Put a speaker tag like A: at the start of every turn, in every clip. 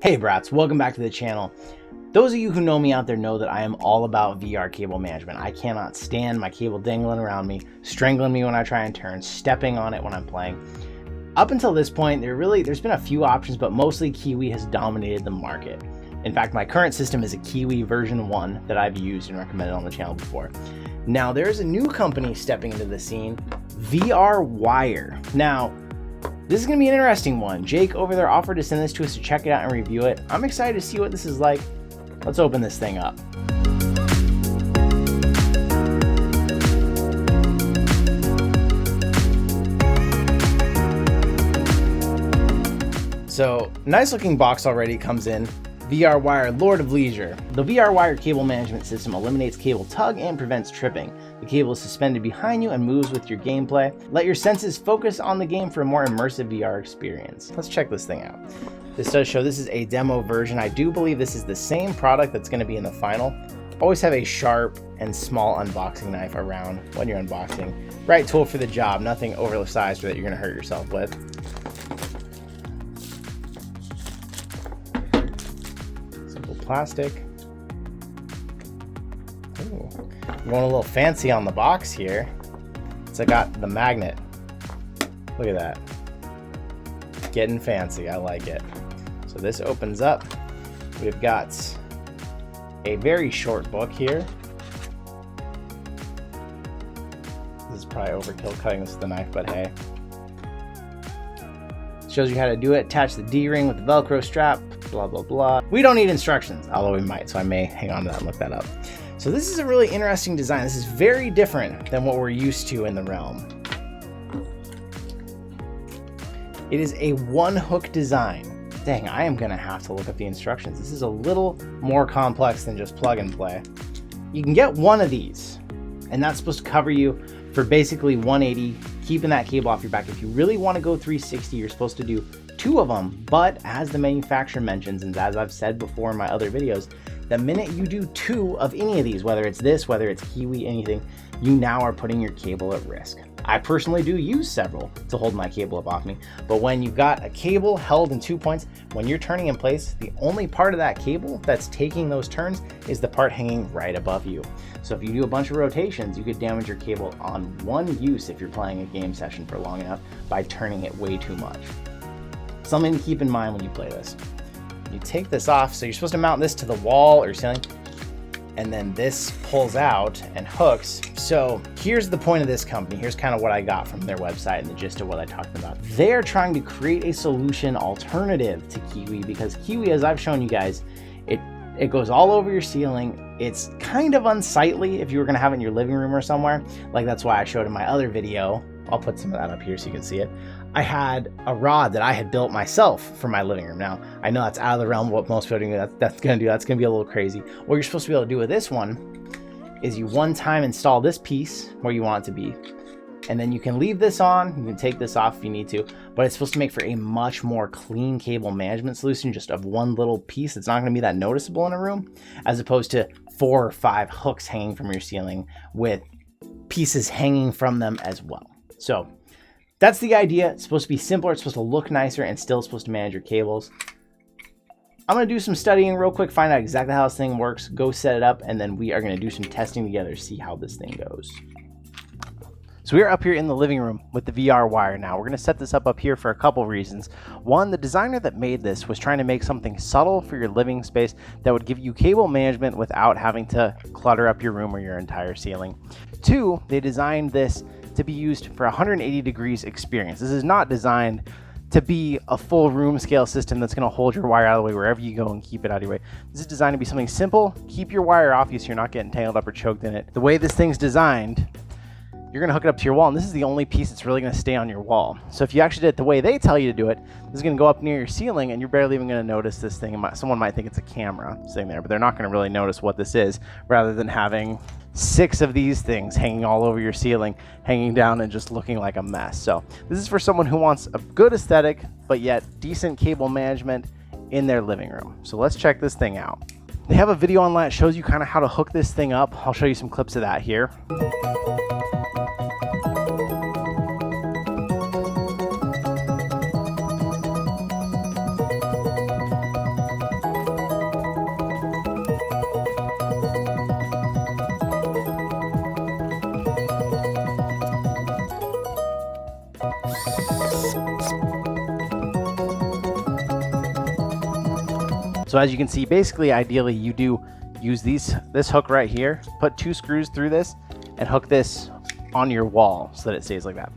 A: Hey brats, welcome back to the channel. Those of you who know me out there know that I am all about VR cable management. I cannot stand my cable dangling around me, strangling me when I try and turn, stepping on it when I'm playing. Up until this point, there's been a few options, but mostly Kiwi has dominated the market. In fact, my current system is a Kiwi version 1 that I've used and recommended on the channel before. Now, there's a new company stepping into the scene, VR Wire. Now, this is going to be an interesting one. Jake over there offered to send this to us to check it out and review it. I'm excited to see what this is like. Let's open this thing up. So, nice looking box already comes in. VR Wire Lord of Leisure. The VR Wire cable management system eliminates cable tug and prevents tripping. The cable is suspended behind you and moves with your gameplay. Let your senses focus on the game for a more immersive VR experience. Let's check this thing out. This does show this is a demo version. I do believe this is the same product that's going to be in the final. Always have a sharp and small unboxing knife around when you're unboxing. Right tool for the job, nothing oversized that you're going to hurt yourself with. Plastic. Ooh, going a little fancy on the box here. So I got the magnet. Look at that. Getting fancy. I like it. So this opens up. We've got a very short book here. This is probably overkill cutting this with a knife, but hey. Shows you how to do it. Attach the D-ring with the Velcro strap. Blah, blah, blah. We don't need instructions, although we might, so I may hang on to that and look that up. So this is a really interesting design. This is very different than what we're used to in the realm. It is a one hook design. Dang, I am gonna have to look up the instructions. This is a little more complex than just plug and play. You can get one of these, and that's supposed to cover you for basically 180, keeping that cable off your back. If you really want to go 360, you're supposed to do 2 of them, but as the manufacturer mentions, and as I've said before in my other videos, the minute you do 2 of any of these, whether it's this, whether it's Kiwi, anything, you now are putting your cable at risk. I personally do use several to hold my cable up off me, but when you've got a cable held in 2 points, when you're turning in place, the only part of that cable that's taking those turns is the part hanging right above you. So if you do a bunch of rotations, you could damage your cable on one use if you're playing a game session for long enough by turning it way too much. Something to keep in mind when you play this. You take this off, so you're supposed to mount this to the wall or ceiling, and then this pulls out and hooks. So here's the point of this company. Here's kind of what I got from their website and the gist of what I talked about. They're trying to create a solution alternative to Kiwi, because Kiwi, as I've shown you guys, it goes all over your ceiling. It's kind of unsightly if you were going to have it in your living room or somewhere. Like, that's why I showed in my other video. I'll put some of that up here so you can see it. I had a rod that I had built myself for my living room. Now, I know that's out of the realm of what most people are doing. That's going to be a little crazy. What you're supposed to be able to do with this one is you one time install this piece where you want it to be, and then you can leave this on. You can take this off if you need to, but it's supposed to make for a much more clean cable management solution, just of one little piece. It's not going to be that noticeable in a room, as opposed to 4 or 5 hooks hanging from your ceiling with pieces hanging from them as well. So that's the idea. It's supposed to be simpler. It's supposed to look nicer, and still supposed to manage your cables. I'm going to do some studying real quick, find out exactly how this thing works, go set it up, and then we are going to do some testing together, see how this thing goes. So we are up here in the living room with the VR Wire now. We're going to set this up here for a couple reasons. One, the designer that made this was trying to make something subtle for your living space that would give you cable management without having to clutter up your room or your entire ceiling. 2, they designed this to be used for 180 degrees experience. This is not designed to be a full room scale system that's going to hold your wire out of the way wherever you go and keep it out of your way. This is designed to be something simple, keep your wire off you so you're not getting tangled up or choked in it. The way this thing's designed, you're going to hook it up to your wall, and this is the only piece that's really going to stay on your wall. So if you actually did it the way they tell you to do it, this is going to go up near your ceiling, and you're barely even going to notice this thing. Someone might think it's a camera sitting there, but they're not going to really notice what this is, rather than having 6 of these things hanging all over your ceiling, hanging down and just looking like a mess. So this is for someone who wants a good aesthetic, but yet decent cable management in their living room. So let's check this thing out. They have a video online that shows you kind of how to hook this thing up. I'll show you some clips of that here. So as you can see, basically, ideally, you do use this hook right here, put 2 screws through this, and hook this on your wall so that it stays like that.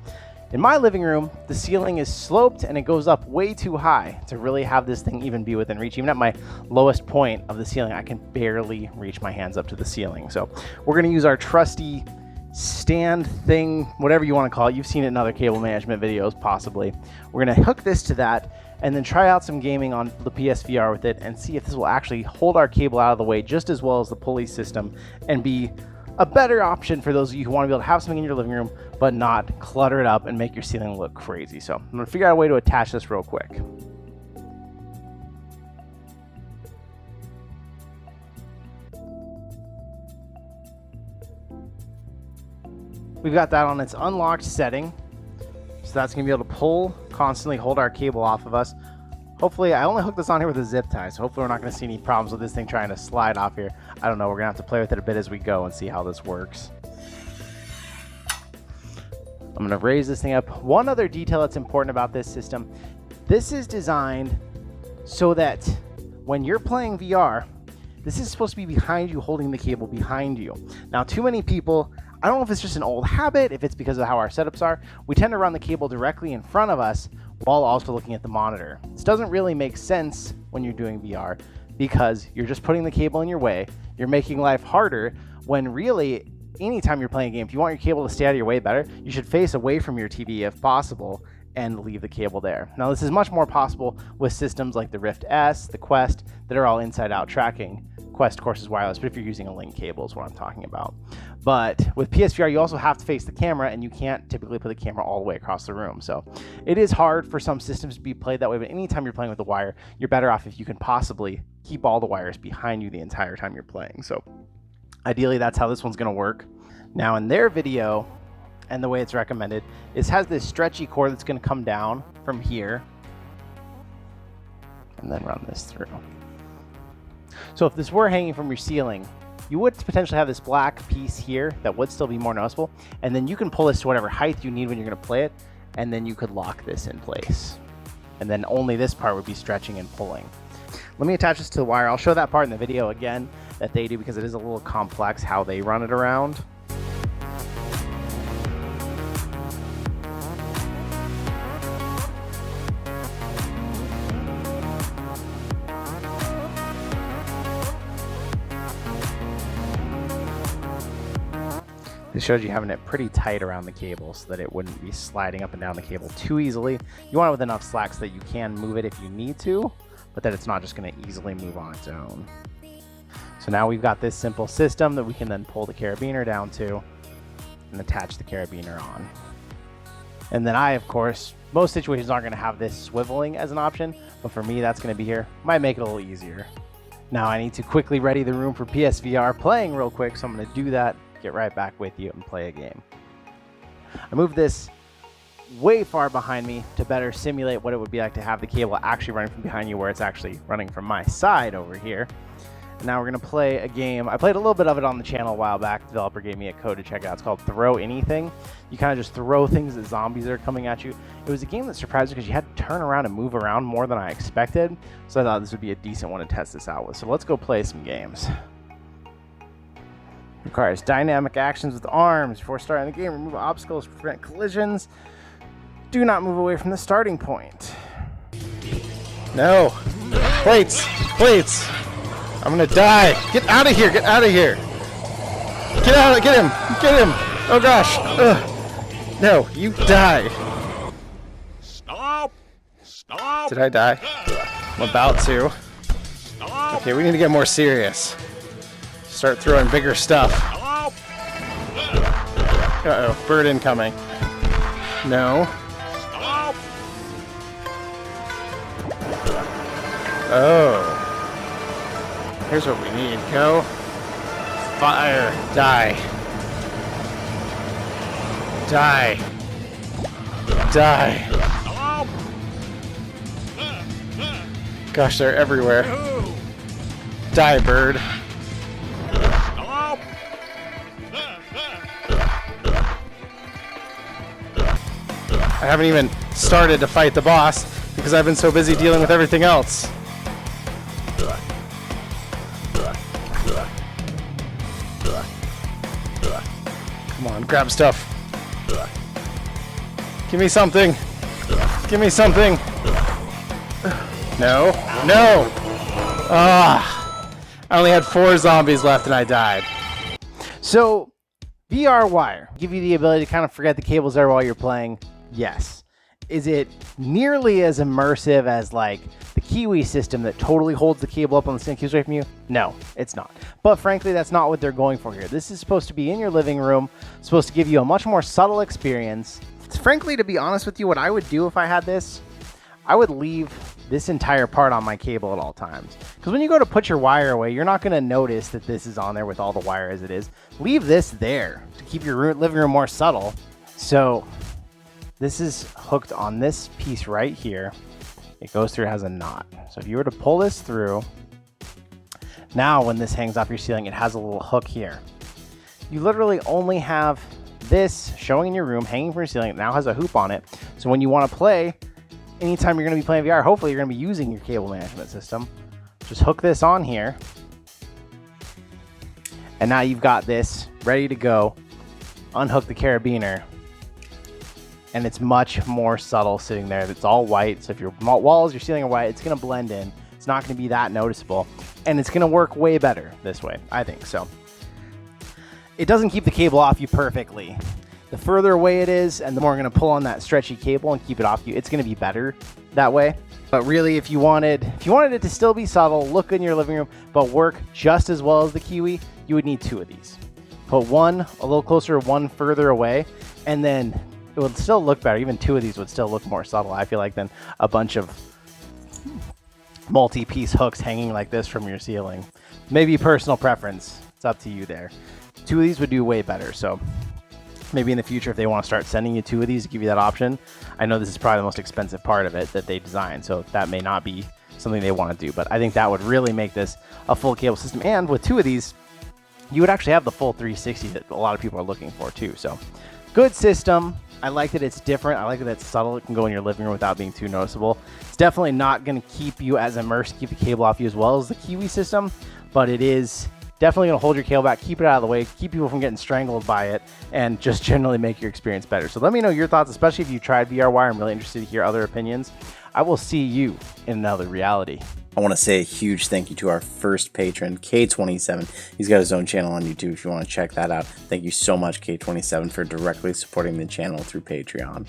A: In my living room, the ceiling is sloped and it goes up way too high to really have this thing even be within reach. Even at my lowest point of the ceiling, I can barely reach my hands up to the ceiling. So we're gonna use our trusty stand thing, whatever you wanna call it. You've seen it in other cable management videos, possibly. We're gonna hook this to that and then try out some gaming on the PSVR with it and see if this will actually hold our cable out of the way just as well as the pulley system and be a better option for those of you who want to be able to have something in your living room but not clutter it up and make your ceiling look crazy. So I'm going to figure out a way to attach this real quick. We've got that on its unlocked setting, so that's going to be able to pull, constantly hold our cable off of us. Hopefully, I only hooked this on here with a zip tie, so hopefully we're not going to see any problems with this thing trying to slide off here. I don't know, we're going to have to play with it a bit as we go and see how this works. I'm going to raise this thing up. One other detail that's important about this system, this is designed so that when you're playing VR, this is supposed to be behind you, holding the cable behind you. Now, too many people, I don't know if it's just an old habit, if it's because of how our setups are, we tend to run the cable directly in front of us while also looking at the monitor. This doesn't really make sense when you're doing VR because you're just putting the cable in your way. You're making life harder when really anytime you're playing a game, if you want your cable to stay out of your way better, you should face away from your TV if possible and leave the cable there. Now, this is much more possible with systems like the Rift S, the Quest, that are all inside-out tracking. Quest, of course, is wireless, but if you're using a link cable is what I'm talking about. But with PSVR, you also have to face the camera, and you can't typically put the camera all the way across the room. So it is hard for some systems to be played that way, but anytime you're playing with the wire, you're better off if you can possibly keep all the wires behind you the entire time you're playing. So ideally, that's how this one's going to work. Now, in their video, and the way it's recommended, is has this stretchy cord that's going to come down from here and then run this through. So if this were hanging from your ceiling, you would potentially have this black piece here that would still be more noticeable, and then you can pull this to whatever height you need when you're going to play it, and then you could lock this in place. And then only this part would be stretching and pulling. Let me attach this to the wire. I'll show that part in the video again that they do because it is a little complex how they run it around. This shows you having it pretty tight around the cable so that it wouldn't be sliding up and down the cable too easily. You want it with enough slack so that you can move it if you need to, but that it's not just going to easily move on its own. So now we've got this simple system that we can then pull the carabiner down to and attach the carabiner on. And then of course, most situations aren't going to have this swiveling as an option, but for me, that's going to be here. Might make it a little easier. Now I need to quickly ready the room for PSVR playing real quick, so I'm going to do that. Get right back with you and play a game. I moved this way far behind me to better simulate what it would be like to have the cable actually running from behind you where it's actually running from my side over here. And now we're going to play a game. I played a little bit of it on the channel a while back. The developer gave me a code to check it out. It's called Throw Anything. You kind of just throw things at zombies that are coming at you. It was a game that surprised me because you had to turn around and move around more than I expected. So I thought this would be a decent one to test this out with. So let's go play some games. Requires dynamic actions with arms. Before starting the game, remove obstacles to prevent collisions. Do not move away from the starting point. No. Plates! Plates! I'm gonna die! Get out of here! Get out of here! Get out! Get him! Get him! Oh gosh! Ugh. No, you die!
B: Stop! Stop!
A: Did I die? I'm about to.
B: Stop!
A: Okay, we need to get more serious. Start throwing bigger stuff. Uh-oh, bird incoming. No.
B: Stop!
A: Oh. Here's what we need. Go. Fire. Die. Die. Die.
B: Stop!
A: Gosh, they're everywhere. Die, bird.
B: Stop!
A: I haven't even started to fight the boss because I've been so busy dealing with everything else. Come on, grab stuff. Give me something. Give me something. No. No. Ah. I only had 4 zombies left and I died. So, VR wire. Give you the ability to kind of forget the cables there while you're playing? Yes. Is it nearly as immersive as like the Kiwi system that totally holds the cable up on the stand, keeps away from you? No, it's not. But frankly, that's not what they're going for here. This is supposed to be in your living room, supposed to give you a much more subtle experience. Frankly, to be honest with you, what I would do if I had this, I would leave this entire part on my cable at all times. Because when you go to put your wire away, you're not going to notice that this is on there with all the wire as it is. Leave this there to keep your living room more subtle. So this is hooked on this piece right here. It goes through, it has a knot. So if you were to pull this through, now when this hangs off your ceiling, it has a little hook here. You literally only have this showing in your room, hanging from your ceiling. It now has a hoop on it. So when you want to play, anytime you're going to be playing VR, hopefully you're going to be using your cable management system. Just hook this on here. And now you've got this ready to go. Unhook the carabiner. And it's much more subtle sitting there. It's all white. So if your walls, your ceiling are white, it's going to blend in. It's not going to be that noticeable. And it's going to work way better this way, I think. So it doesn't keep the cable off you perfectly. The further away it is, and the more I'm going to pull on that stretchy cable and keep it off you, it's going to be better that way. But really, if you wanted it to still be subtle, look good in your living room, but work just as well as the Kiwi, you would need 2 of these. Put one a little closer, one further away, and then it would still look better. Even 2 of these would still look more subtle, I feel like, than a bunch of multi-piece hooks hanging like this from your ceiling. Maybe personal preference. It's up to you there. 2 of these would do way better, so maybe in the future, if they want to start sending you 2 of these to give you that option. I know this is probably the most expensive part of it that they designed, so that may not be something they want to do, but I think that would really make this a full cable system. And with 2 of these, you would actually have the full 360 that a lot of people are looking for too. So good system. I like that it's different. I like that it's subtle. It can go in your living room without being too noticeable. It's definitely not going to keep you as immersed, keep the cable off you as well as the Kiwi system, but it is definitely going to hold your cable back, keep it out of the way, keep people from getting strangled by it, and just generally make your experience better. So let me know your thoughts, especially if you tried VR Wire. I'm really interested to hear other opinions. I will see you in another reality.
C: I want to say a huge thank you to our first patron, K27. He's got his own channel on YouTube if you want to check that out. Thank you so much, K27, for directly supporting the channel through Patreon.